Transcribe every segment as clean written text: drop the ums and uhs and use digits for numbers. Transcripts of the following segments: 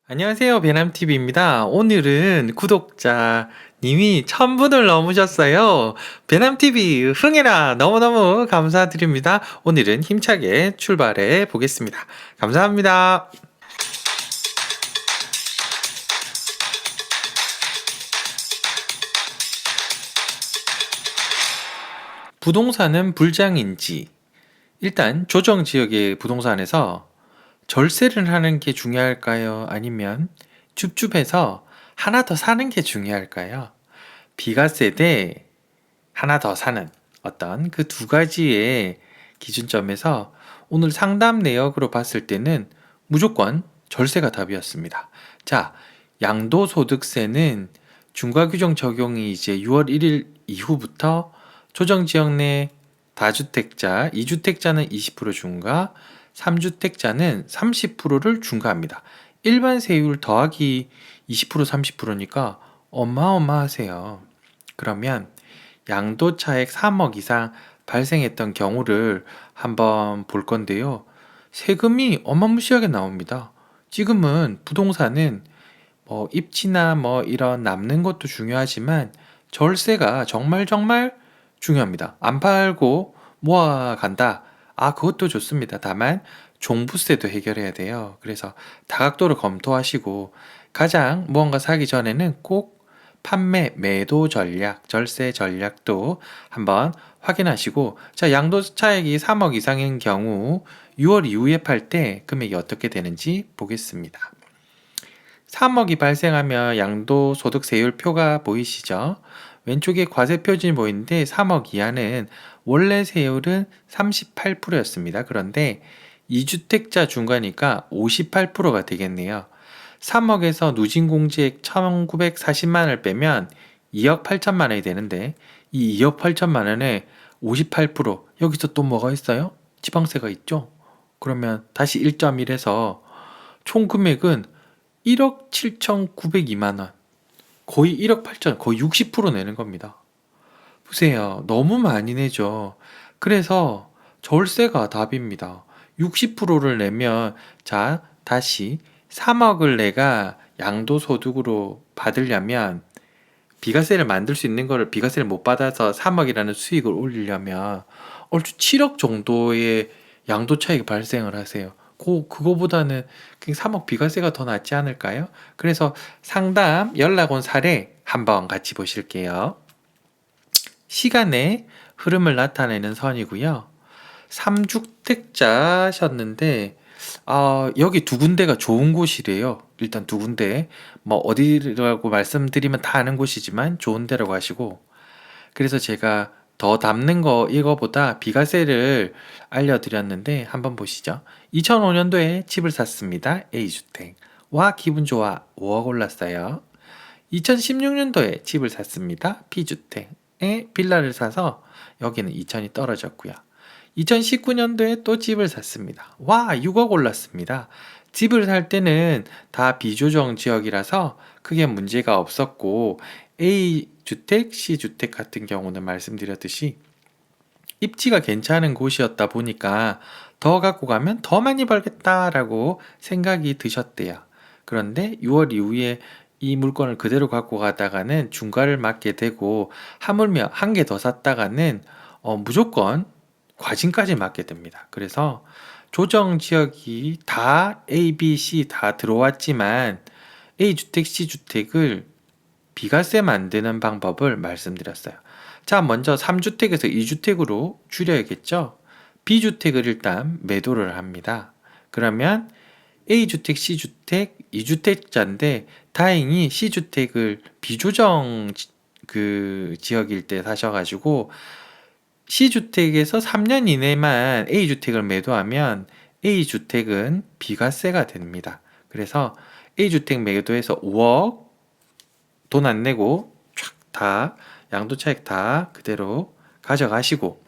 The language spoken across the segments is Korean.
안녕하세요. 배남TV입니다. 오늘은 구독자님이 1000분을 넘으셨어요. 배남TV 흥해라! 너무너무 감사드립니다. 오늘은 힘차게 출발해 보겠습니다. 감사합니다. 부동산은 불장인지, 일단 조정지역의 부동산에서 절세를 하는 게 중요할까요? 아니면 줍줍해서 하나 더 사는 게 중요할까요? 비과세 대 하나 더 사는 어떤 그 두 가지의 기준점에서 오늘 상담 내역으로 봤을 때는 무조건 절세가 답이었습니다. 자, 양도소득세는 중과규정 적용이 이제 6월 1일 이후부터 조정지역 내 다주택자, 2주택자는 20% 중과, 3주택자는 30%를 중과합니다. 일반 세율 더하기 20% 30%니까 어마어마하세요. 그러면 양도차액 3억 이상 발생했던 경우를 한번 볼 건데요. 세금이 어마무시하게 나옵니다. 지금은 부동산은 입지나 이런 남는 것도 중요하지만 절세가 정말 중요합니다. 안 팔고 모아간다. 그것도 좋습니다. 다만 종부세도 해결해야 돼요. 그래서 다각도를 검토하시고 가장 무언가 사기 전에는 꼭 판매, 매도 전략, 절세 전략도 한번 확인하시고, 자, 양도차익이 3억 이상인 경우 6월 이후에 팔 때 금액이 어떻게 되는지 보겠습니다. 3억이 발생하면 양도소득세율표가 보이시죠? 왼쪽에 과세표준이 보이는데 3억 이하는 원래 세율은 38%였습니다. 그런데 2주택자 중과니까 58%가 되겠네요. 3억에서 누진공제액 1940만원을 빼면 2억 8천만 원이 되는데, 이 2억 8천만 원에 58%, 여기서 또 뭐가 있어요? 지방세가 있죠? 그러면 다시 1.1해서 총 금액은 1억 7,902만 원, 거의 1억 8천, 거의 60% 내는 겁니다. 보세요. 너무 많이 내죠. 그래서 절세가 답입니다. 60%를 내면, 자, 다시 3억을 내가 양도소득으로 받으려면, 비과세를 만들 수 있는 거를 비과세를 못 받아서 3억이라는 수익을 올리려면 얼추 7억 정도의 양도 차익이 발생을 하세요. 그거보다는 그냥 3억 비과세가 더 낫지 않을까요? 그래서 상담 연락 온 사례 한번 같이 보실게요. 시간의 흐름을 나타내는 선이고요. 3주택자셨는데 여기 두 군데가 좋은 곳이래요. 일단 두 군데, 어디라고 말씀드리면 다 아는 곳이지만 좋은 데라고 하시고, 그래서 제가 더 담는 거 이거보다 비과세를 알려드렸는데 한번 보시죠. 2005년도에 집을 샀습니다. A주택. 와, 기분 좋아. 5억 올랐어요. 2016년도에 집을 샀습니다. B주택에 빌라를 사서 여기는 2천이 떨어졌고요. 2019년도에 또 집을 샀습니다. 와, 6억 올랐습니다. 집을 살 때는 다 비조정 지역이라서 크게 문제가 없었고, A주택, C주택 같은 경우는 말씀드렸듯이 입지가 괜찮은 곳이었다 보니까 더 갖고 가면 더 많이 벌겠다라고 생각이 드셨대요. 그런데 6월 이후에 이 물건을 그대로 갖고 가다가는 중과를 맞게 되고, 하물며 한 개 더 샀다가는 무조건 과징까지 맞게 됩니다. 그래서 조정 지역이 다 A, B, C 다 들어왔지만 A주택, C주택을 비과세 만드는 방법을 말씀드렸어요. 자, 먼저 3주택에서 2주택으로 줄여야겠죠? B주택을 일단 매도를 합니다. 그러면 A주택, C주택, 2주택자인데 다행히 C주택을 비조정 지역일 때 사셔가지고 C주택에서 3년 이내만 A주택을 매도하면 A주택은 비과세가 됩니다. 그래서 A주택 매도해서 5억 돈 안 내고 촥 다 양도차익 다 그대로 가져가시고,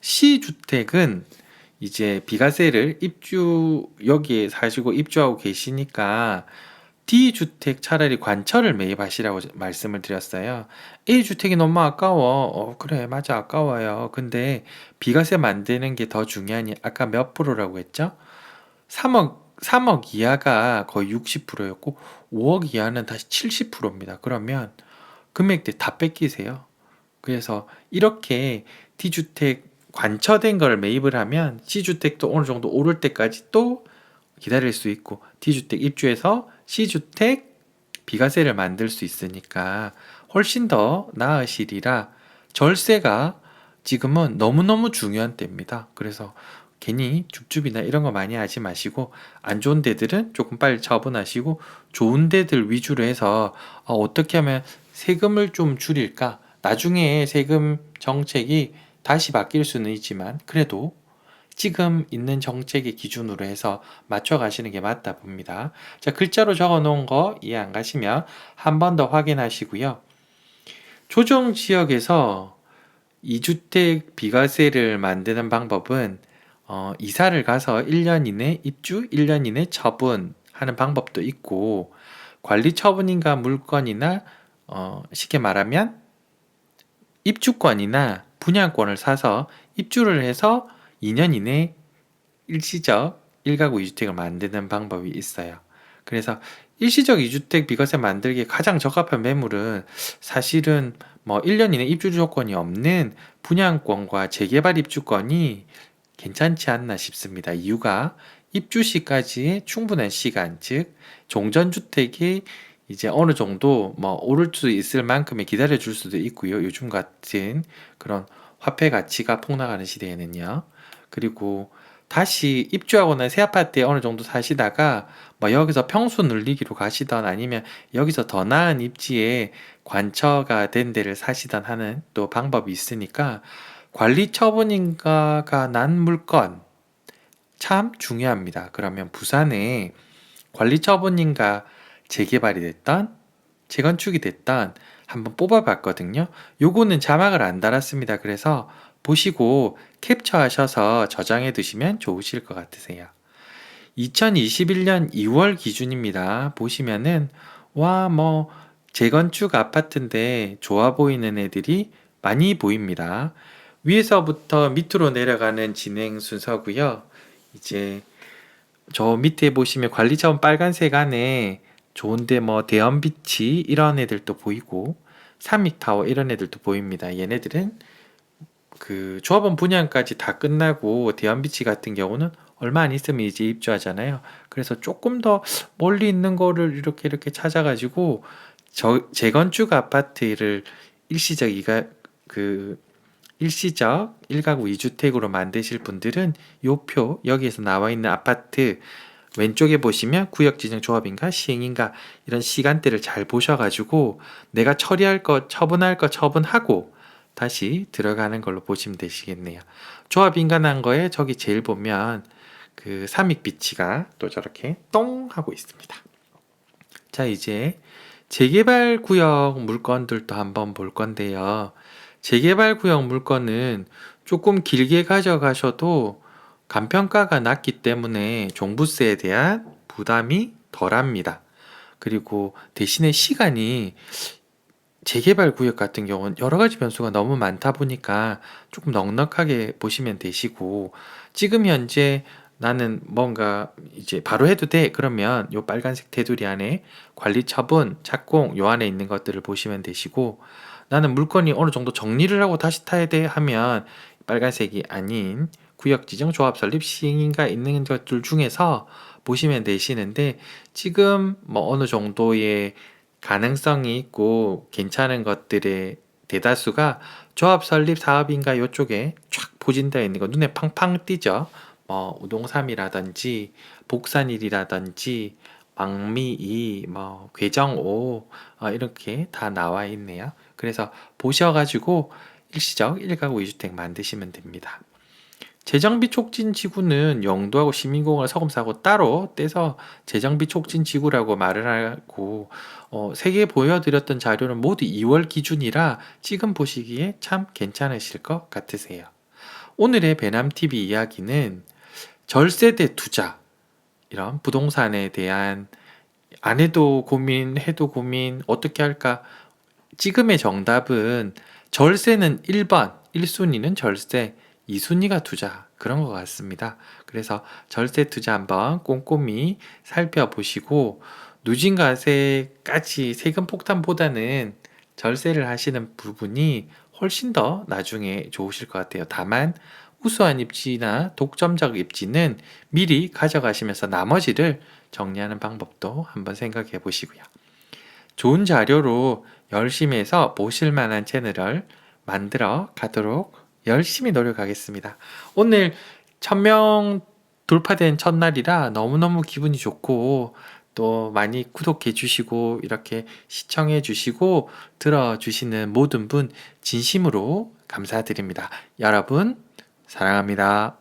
C주택은 이제 비과세를 여기에 사시고 입주하고 계시니까 D주택 차라리 관철을 매입하시라고 말씀을 드렸어요. A주택이 너무 아까워. 그래, 맞아, 아까워요. 근데 비과세 만드는 게 더 중요하니 아까 몇 프로라고 했죠? 3억 3억 이하가 거의 60%였고 5억 이하는 다시 70%입니다. 그러면 금액대 다 뺏기세요. 그래서 이렇게 T주택 관처된 걸 매입을 하면 C주택도 어느 정도 오를 때까지 또 기다릴 수 있고 T주택 입주해서 C주택 비과세를 만들 수 있으니까 훨씬 더 나으시리라 절세가 지금은 너무너무 중요한 때입니다. 그래서 괜히 줍줍이나 이런 거 많이 하지 마시고 안 좋은 데들은 조금 빨리 처분하시고 좋은 데들 위주로 해서 어떻게 하면 세금을 좀 줄일까? 나중에 세금 정책이 다시 바뀔 수는 있지만 그래도 지금 있는 정책의 기준으로 해서 맞춰 가시는 게 맞다 봅니다. 자, 글자로 적어 놓은 거 이해 안 가시면 한 번 더 확인하시고요. 조정 지역에서 2주택 비과세를 만드는 방법은 이사를 가서 1년 이내 입주, 1년 이내 처분하는 방법도 있고 관리 처분인가 물건이나 쉽게 말하면 입주권이나 분양권을 사서 입주를 해서 2년 이내 일시적 1가구 2주택을 만드는 방법이 있어요. 그래서 일시적 2주택 비과세 만들기에 가장 적합한 매물은 사실은 뭐 1년 이내 입주 조건이 없는 분양권과 재개발 입주권이 괜찮지 않나 싶습니다. 이유가 입주 시까지의 충분한 시간, 즉 종전주택이 이제 어느 정도 뭐 오를 수 있을 만큼의 기다려 줄 수도 있고요. 요즘 같은 그런 화폐 가치가 폭락하는 시대에는요. 그리고 다시 입주하거나 새 아파트에 어느 정도 사시다가 뭐 여기서 평수 늘리기로 가시던 아니면 여기서 더 나은 입지에 관처가 된 데를 사시던 하는 또 방법이 있으니까 관리 처분인가가 난 물건 참 중요합니다. 그러면 부산에 관리 처분인가 재개발이 됐던 재건축이 됐던 한번 뽑아봤거든요. 요거는 자막을 안 달았습니다. 그래서 보시고 캡처하셔서 저장해 두시면 좋으실 것 같으세요. 2021년 2월 기준입니다. 보시면은 와 뭐 재건축 아파트인데 좋아 보이는 애들이 많이 보입니다. 위에서부터 밑으로 내려가는 진행 순서고요. 이제 저 밑에 보시면 관리자원 빨간색 안에 좋은데 뭐 대연비치 이런 애들도 보이고 삼익타워 이런 애들도 보입니다. 얘네들은 그 조합원 분양까지 다 끝나고 대연비치 같은 경우는 얼마 안 있으면 이제 입주하잖아요. 그래서 조금 더 멀리 있는 거를 이렇게 찾아가지고 재건축 아파트를 일시적 이가 그 일시적 1가구 2주택으로 만드실 분들은 요 표 여기에서 나와 있는 아파트 왼쪽에 보시면 구역지정 조합인가 시행인가 이런 시간대를 잘 보셔가지고 내가 처리할 것 처분할 것 처분하고 다시 들어가는 걸로 보시면 되시겠네요. 조합인가 난 거에 저기 제일 보면 그 삼익비치가 또 저렇게 똥 하고 있습니다. 자, 이제 재개발 구역 물건들도 한번 볼 건데요. 재개발 구역 물건은 조금 길게 가져가셔도 간평가가 낮기 때문에 종부세에 대한 부담이 덜합니다. 그리고 대신에 시간이 재개발 구역 같은 경우는 여러 가지 변수가 너무 많다 보니까 조금 넉넉하게 보시면 되시고 지금 현재 나는 뭔가 이제 바로 해도 돼 그러면 요 빨간색 테두리 안에 관리 처분, 착공 요 안에 있는 것들을 보시면 되시고 나는 물건이 어느 정도 정리를 하고 다시 타야 돼 하면 빨간색이 아닌 구역 지정 조합 설립 시행인가 있는 것들 중에서 보시면 되시는데 지금 뭐 어느 정도의 가능성이 있고 괜찮은 것들의 대다수가 조합 설립 사업인가 요쪽에 쫙 포진되어 있는 거 눈에 팡팡 띄죠. 뭐 우동삼이라든지 복산일이라든지 왕미2, 뭐 괴정5 이렇게 다 나와 있네요. 그래서 보셔가지고 일시적 1가구 2주택 만드시면 됩니다. 재정비 촉진 지구는 영도하고 시민공원 서금사하고 따로 떼서 재정비 촉진 지구라고 말을 하고 세 개 보여드렸던 자료는 모두 2월 기준이라 지금 보시기에 참 괜찮으실 것 같으세요. 오늘의 배남TV 이야기는 절세대 투자 이런 부동산에 대한 안 해도 고민 해도 고민 어떻게 할까 지금의 정답은 절세는 1번 1순위는 절세 2순위가 투자 그런 것 같습니다. 그래서 절세 투자 한번 꼼꼼히 살펴보시고 누진과세까지 세금 폭탄보다는 절세를 하시는 부분이 훨씬 더 나중에 좋으실 것 같아요. 다만 우수한 입지나 독점적 입지는 미리 가져가시면서 나머지를 정리하는 방법도 한번 생각해 보시고요. 좋은 자료로 열심히 해서 보실 만한 채널을 만들어 가도록 열심히 노력하겠습니다. 오늘 1000명 돌파된 첫날이라 너무너무 기분이 좋고 또 많이 구독해 주시고 이렇게 시청해 주시고 들어 주시는 모든 분 진심으로 감사드립니다. 여러분 사랑합니다.